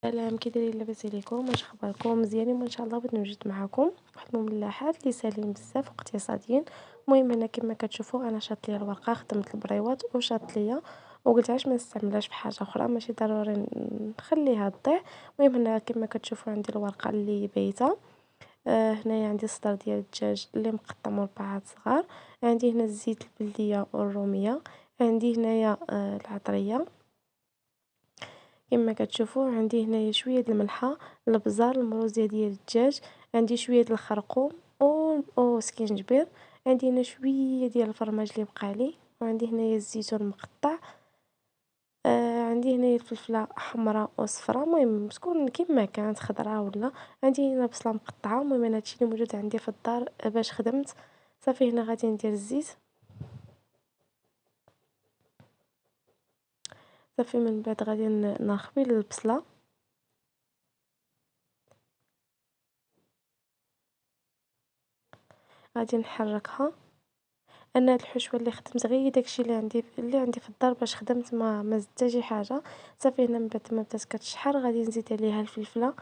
سلام، كي دايرين؟ لاباس عليكم؟ واش اخباركم؟ مزيانين ان شاء الله. بغيت نوجد معكم واحد المملحات اللي ساهلين بزاف واقتصاديين. المهم هنا كما كتشوفوا انا شاط ليا الورقه، خدمت البريوات وشاط ليا، وقلت علاش ما نستعملهاش في حاجه اخرى، ماشي ضروري نخليها تضيع. المهم هنا كما كتشوفوا عندي الورقه اللي بايته. هنايا عندي الصدر ديال الدجاج اللي مقطع مربعات صغار. عندي هنا الزيت البلديه والروميه. عندي هنايا العطريه كما كتشوفوا. عندي هنايا شويه د الملحه، البزار، المروزيه ديال الدجاج. عندي شويه د الخرقوم او سكينجبير. عندي هنا شويه ديال الفرماج اللي بقى لي، وعندي هنايا الزيتون مقطع. عندي هنايا الفلفله حمراء وصفراء، المهم تكون كيما كانت خضراء ولا. عندي هنا بصله مقطعه. المهم انا هادشي اللي موجود عندي في الدار باش خدمت. صافي هنا غادي ندير الزيت. صافي من بعد غادي نخوي البصله. غادي نحركها. انا هاد الحشوه اللي خدمت غير داكشي اللي عندي في الدار باش خدمت، ما زدت حتى شي حاجه. صافي هنا من بعد ما بدات كتشحر غادي نزيد عليها الفلفله.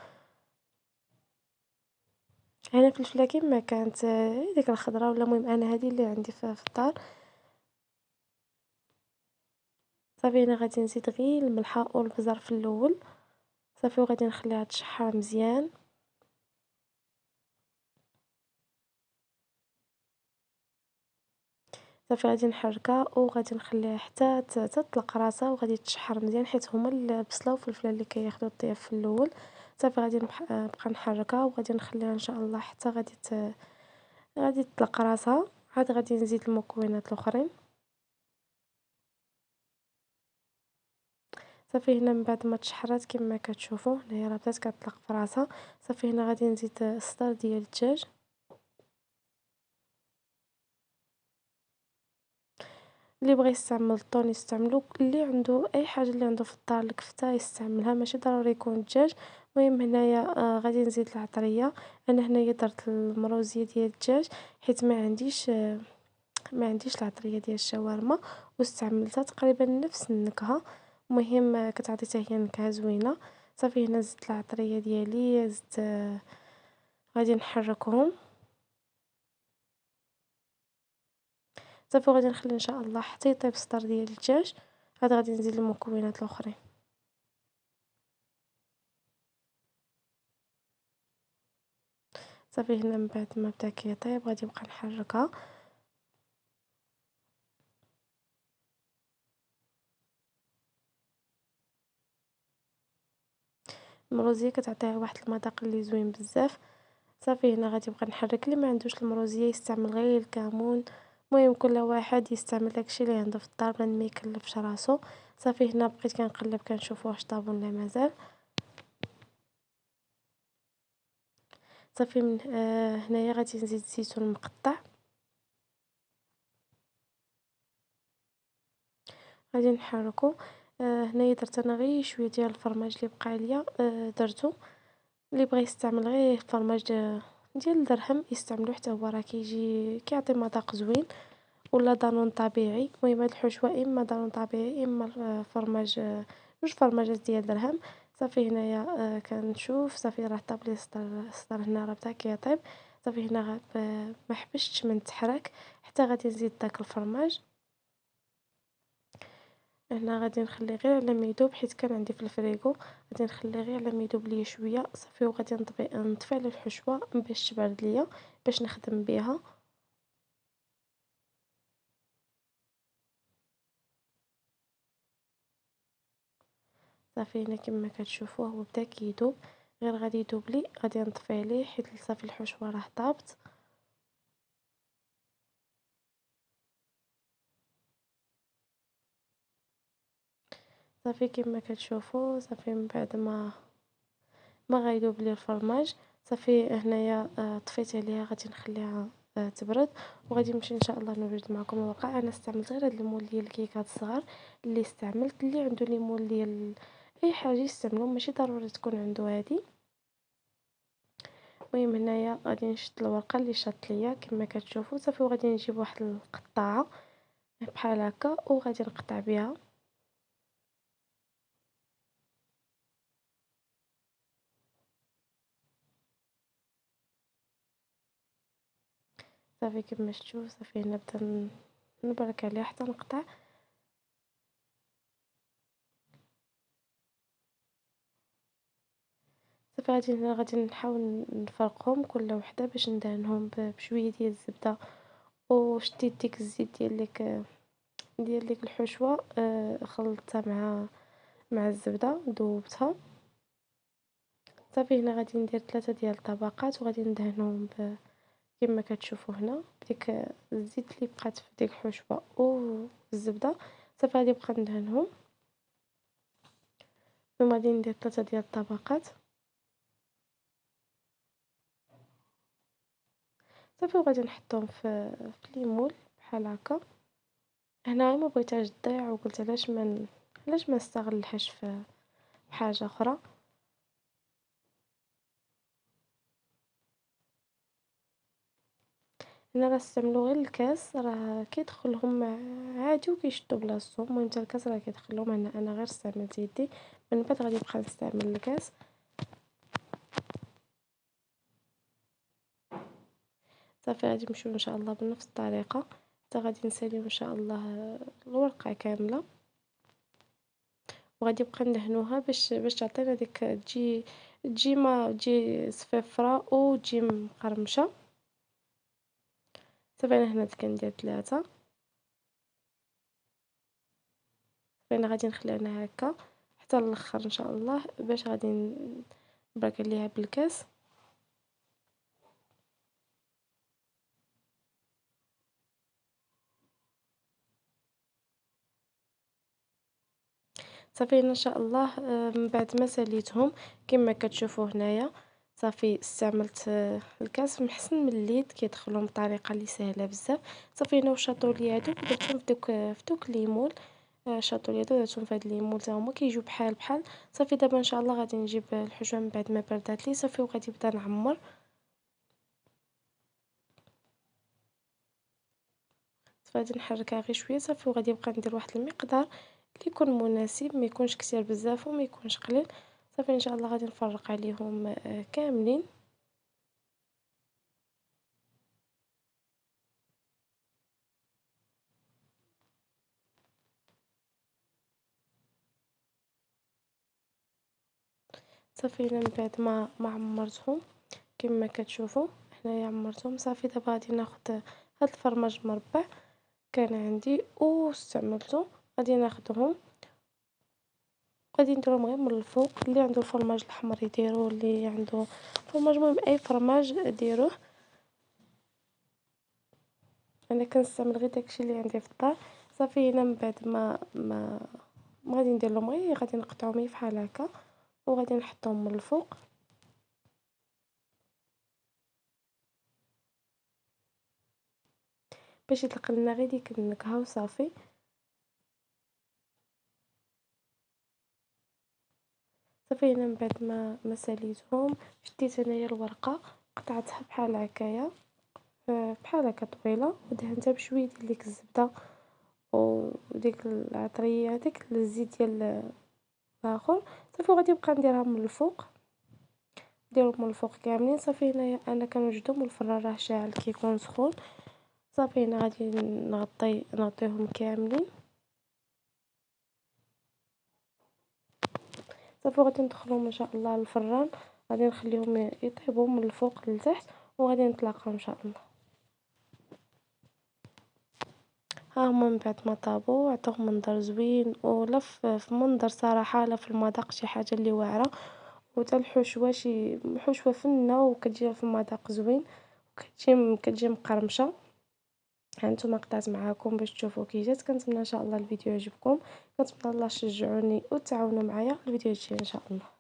انا الفلفله كيما كانت ديك الخضراء ولا، المهم انا هذه اللي عندي في الدار. صافي هنا غادي نزيد غير الملحه والبزر في الاول. صافي وغادي نخليها تشحر مزيان. صافي غادي نحركها وغادي نخليها حتى تطلق راسها وغادي تشحر مزيان، حيت هما البصله والفلفله اللي كياخذوا الطياب في الاول. صافي غادي نبقى نحركها وغادي نخليها ان شاء الله حتى غادي تطلق راسها. عاد غادي نزيد المكونات الاخرين. صافي هنا من بعد ما تشحرات كما كتشوفوا هنايا راه بدات كتطلق في راسها. صافي هنا غادي نزيد الصدر ديال الدجاج. اللي بغى يستعمل الطون يستعملو، اللي عنده اي حاجه اللي عنده في الدار الكفته يستعملها، ماشي ضروري يكون الدجاج. المهم هنايا غادي نزيد العطريه. انا هنايا درت المروزيه ديال الدجاج حيت ما عنديش العطريه ديال الشاورما، واستعملتها تقريبا نفس النكهه. المهم كتعطي حتى هي نكهه زوينه. صافي هنا زدت العطريه ديالي، زدت غادي نحركهم. صافي غادي نخلي ان شاء الله حتى يطيب الصدر ديال الدجاج. عاد غادي نزيد المكونات الاخرين. صافي هنا من بعد ما بدا كيطيب غادي نبقى نحركها. المروزيه كتعطيها واحد المذاق اللي زوين بزاف. صافي هنا غادي نبقى نحرك. اللي ما عندوش المروزيه يستعمل غير الكمون. المهم كل واحد يستعمل داكشي اللي عنده في الدار بلا ما يكلفش راسو. صافي هنا بقيت كنقلب كنشوف واش طاب ولا مازال. صافي من هنايا غادي نزيد الزيتون مقطع. غادي نحركو. هنايا درت انا غير شويه ديال الفرماج اللي بقى ليا، درتو. اللي بغى يستعمل غير الفرماج ديال الدرهم يستعملو، حتى هو راه كيعطي مذاق زوين. ولا دانون طبيعي. المهم هاد الحشوه اما دانون طبيعي اما فرماج، جوج فرماجات ديال درهم. صافي هنايا كنشوف صافي راه طاب لي الصدر هنا راه بدا كيطيب. صافي هنا ما حبستش من تحرك حتى غادي نزيد داك الفرماج. هنا غادي نخلي غير على ما يذوب حيت كان عندي في الفريغو. غادي نخلي غير على ما يذوب ليا شويه. صافي وغادي نطفي على الحشوه باش تبرد ليا باش نخدم بها. صافي هنا كما كتشوفوا هو بدا كيذوب، غير غادي يذوب لي غادي نطفي عليه حيت صافي الحشوه راه طابت. صافي كما كتشوفوا صافي من بعد ما غيذوب لي الفرماج. صافي هنايا طفيت عليها غادي نخليها تبرد، وغادي نمشي ان شاء الله نوجد معكم الواقع. انا استعملت غير هاد المول ديال الكيكات الصغار اللي استعملت. اللي عنده لي مول ديال اي حاجه يستعملو، ماشي ضروري تكون عنده هادي. المهم هنايا غادي نشد الورقه اللي شاط ليا كما كتشوفوا. صافي وغادي نجيب واحد القطاعه بحال هكا، وغادي نقطع بها. صافي كما شفتوا صافي نبدا نبرك عليها حتى نقطع. صافي غادي نحاول نفرقهم كل وحده باش ندهنهم بشويه ديال الزبده، وشديت ديك الزيت ديال ديك الحشوه، خلطتها مع الزبده ذوبتها. صافي هنا غادي ندير 3 ديال الطبقات وغادي ندهنهم كما كتشوفوا هنا بديك الزيت اللي بقات في ديك الحشوه والزبده. صافي غادي نبقى ندهنهم، ثم غادي ندير 3 ديال الطبقات. صافي وغادي نحطهم في ليمول بحال هكا. هنا ما بغيتهاش تضيع وقلت علاش ما نستغلهاش في حاجه اخرى. هنا راه استعملوا غير الكاس، راه كيدخلهم عادي وكيشدوا بلاصتهم. المهم حتى الكاس راه كيدخلهم. انا غير استعملت يدي، من بعد غادي نبقى نستعمل الكاس. صافي غادي نمشيو ان شاء الله بنفس الطريقه حتى غادي نساليو ان شاء الله الورقه كامله، وغادي نبقى ندهنوها باش تعطينا ديك تجي ما تجي صفيفره وتجي مقرمشه. صافي انا هنا كندير 3. فانا غادي نخليها هكا حتى الاخر ان شاء الله باش غادي نبرك عليها بالكاس. صافي ان شاء الله من بعد ما ساليتهم كما كتشوفوا هنايا. صافي استعملت الكاس محسن من اليد كيدخلهم بطريقه اللي سهله بزاف. صافي هنا وشاطوا لي هادو درتهم في دوك ليمول، شاطوا لي هادو درتهم في هاد ليمول تا هما كيجيو بحال. صافي دابا ان شاء الله غادي نجيب الحشوه من بعد ما بردات لي صافي وغادي نبدا نعمر. فغادي نحركها غير شويه صافي وغادي نبقى ندير واحد المقدار اللي يكون مناسب، ما يكونش كثير بزاف وما يكونش قليل. صافي ان شاء الله غادي نفرق عليهم كاملين. صافي هنا من بعد ما عمرتهم كما كتشوفوا هنايا عمرتهم. صافي دابا غادي ناخذ هاد الفرماج مربع كان عندي واستعملته، غادي ناخذهم غادي نديرهم غير من الفوق. اللي عنده الفرماج الاحمر يديرو، اللي عنده فرماج المهم اي فرماج ديروه. انا كنستعمل غير داكشي اللي عندي في الدار. صافي هنا من بعد ما غادي ندير لهم غير غادي نقطعهم غير بحال هكا وغادي نحطهم من الفوق باش يطلق لنا غير ديك النكهه وصافي. صافي هنا من بعد ما ساليتهم شديت انايا الورقه قطعتها بحال هكايا، بحال هكا طويله، ودهنتها بشويه ديال ديك الزبده وديك العطريه هذيك الزيت ديال الاخر. صافي وغادي نبقى نديرها من الفوق، نديرهم من الفوق كاملين. صافي هنايا انا كنوجدهم والفران راه شاعل كيكون سخون. صافي هنا غادي نغطيهم كاملين. صافي غادي ندخلهم ان شاء الله للفران، غادي نخليهم يطيبوا من الفوق لتحت وغادي نتلاقاو ان شاء الله. ها هما من بعد ما طابوا عطاهم منظر زوين، ولا في منظر صراحه لا في المذاق شي حاجه اللي واعره، وتا الحشوه شي حشوه فنه وكتجي في المذاق زوين وكتجي مقرمشه. هانتوما قطعت معاكم باش تشوفوا كي جات. كنتمنى ان شاء الله الفيديو يعجبكم، كنتمنى الله تشجعوني وتعاونوا معايا الفيديو يجي ان شاء الله.